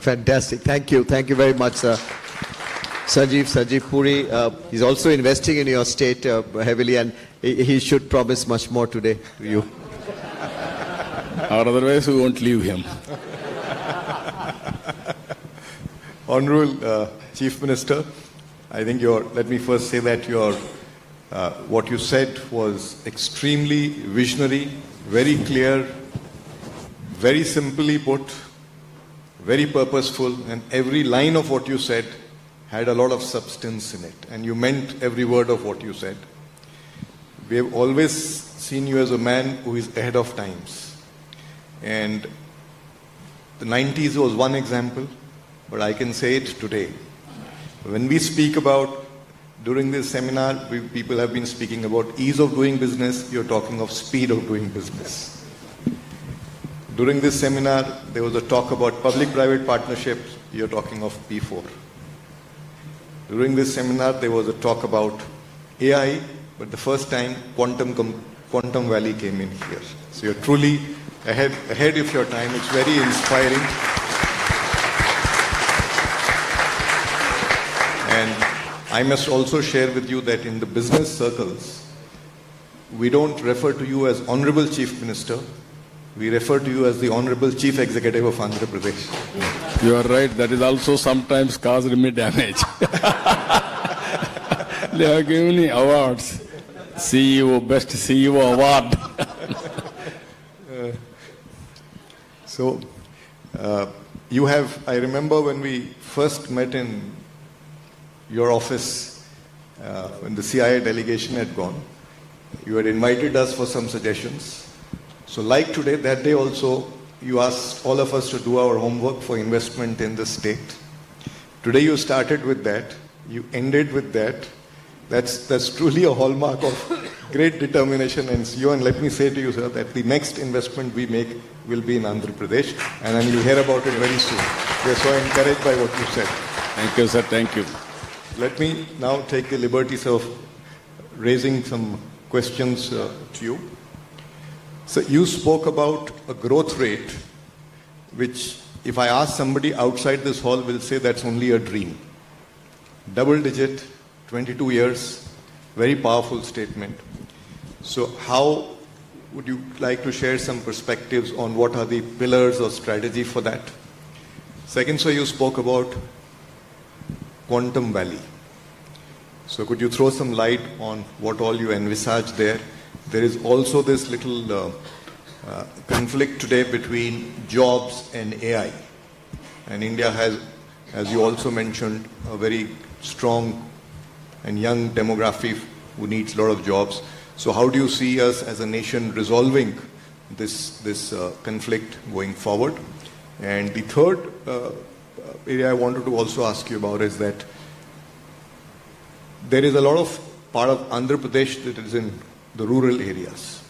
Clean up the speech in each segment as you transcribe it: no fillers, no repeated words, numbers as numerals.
Fantastic. Thank you. Thank you very much, sir. Sanjeev Puri, he's also investing in your state heavily, and he should promise much more today to you. Or otherwise we won't leave him. Honorable Chief Minister, I think let me first say that what you said was extremely visionary, very clear, very simply put, very purposeful, and every line of what you said had a lot of substance in it, and you meant every word of what you said. We have always seen you as a man who is ahead of times. And the 90s was one example, but I can say it today. When we speak about, during this seminar, people have been speaking about ease of doing business, you're talking of speed of doing business. During this seminar, there was a talk about public-private partnerships, you're talking of P4. During this seminar, there was a talk about AI, but the first time Quantum Valley came in here. So you're truly ahead of your time. It's very inspiring. And I must also share with you that in the business circles, we don't refer to you as Honorable Chief Minister. We refer to you as the Honorable Chief Executive of Andhra Pradesh. You are right. That is also sometimes caused me damage. They have given me awards. CEO, Best CEO Award. I remember when we first met in your office, when the CIA delegation had gone, you had invited us for some suggestions. So like today, that day also, you asked all of us to do our homework for investment in the state. Today you started with that, you ended with that. That's truly a hallmark of great determination and CEO. And let me say to you, sir, that the next investment we make will be in Andhra Pradesh, and then you'll hear about it very soon. We are so encouraged by what you said. Thank you, sir. Thank you. Let me now take the liberties of raising some questions to you. So you spoke about a growth rate, which if I ask somebody outside this hall will say that's only a dream. Double digit, 22 years, very powerful statement. So how would you like to share some perspectives on what are the pillars or strategy for that? Second, sir, you spoke about Quantum Valley. So could you throw some light on what all you envisage there? There is also this little conflict today between jobs and AI. And India has, as you also mentioned, a very strong and young demography who needs a lot of jobs. So how do you see us as a nation resolving this conflict going forward? And the third area I wanted to also ask you about is that there is a lot of part of Andhra Pradesh that is in the rural areas.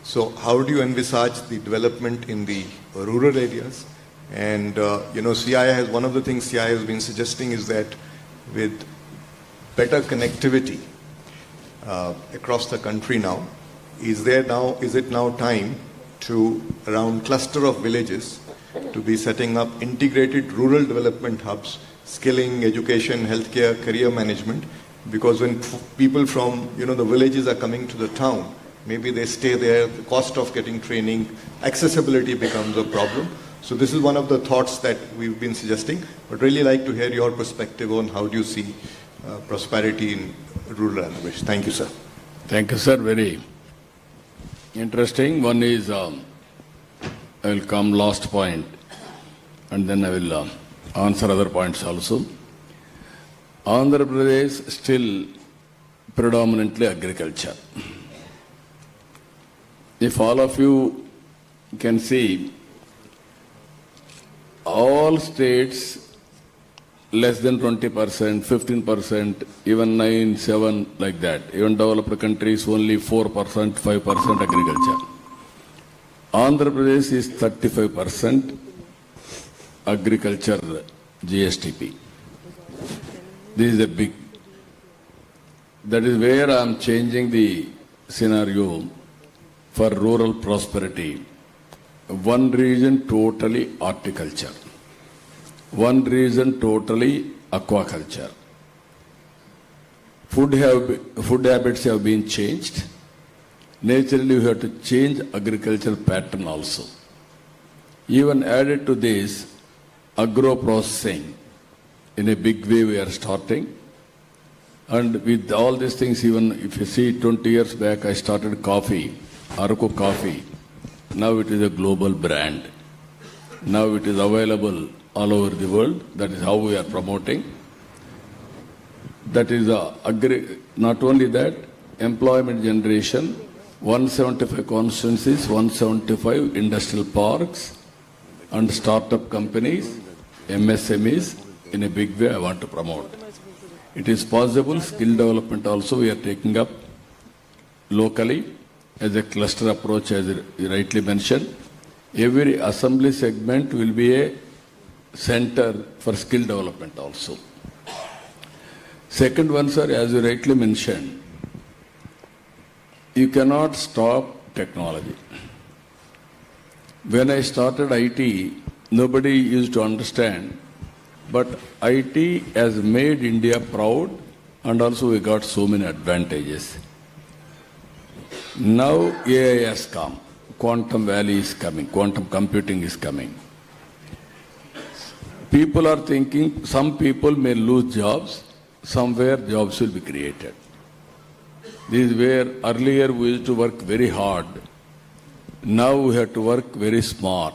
So how do you envisage the development in the rural areas? And CII has, one of the things CII has been suggesting is that with better connectivity across the country now, is it now time to, around cluster of villages, to be setting up integrated rural development hubs, skilling, education, healthcare, career management? Because when people from the villages are coming to the town, maybe they stay there, the cost of getting training, accessibility becomes a problem. So this is one of the thoughts that we've been suggesting, but really like to hear your perspective on how do you see prosperity in rural Andhra Pradesh. Thank you, sir. Thank you, sir. Very interesting. One is, I will come last point, and then I will answer other points also. Andhra Pradesh still predominantly agriculture. If all of you can see, all states less than 20%, 15%, even 9, 7, like that. Even developed countries only 4%, 5% agriculture. Andhra Pradesh is 35% agriculture GSTP. This is a big, that is where I am changing the scenario for rural prosperity. One region totally horticulture. One reason totally aquaculture. Food habits have been changed. Naturally, we have to change agricultural pattern also. Even added to this, agro-processing, in a big way we are starting. And with all these things, even if you see 20 years back, I started coffee, Araku coffee. Now it is a global brand. Now it is available all over the world. That is how we are promoting. That is not only that, employment generation, 175 constituencies, 175 industrial parks and startup companies, MSMEs, in a big way I want to promote. It is possible, skill development also we are taking up locally as a cluster approach, as you rightly mentioned. Every assembly segment will be a center for skill development also. Second one, sir, as you rightly mentioned, you cannot stop technology. When I started IT, nobody used to understand, but IT has made India proud and also we got so many advantages. Now AI has come, quantum valley is coming, quantum computing is coming. People are thinking some people may lose jobs, somewhere jobs will be created. This is where earlier we used to work very hard. Now we have to work very smart.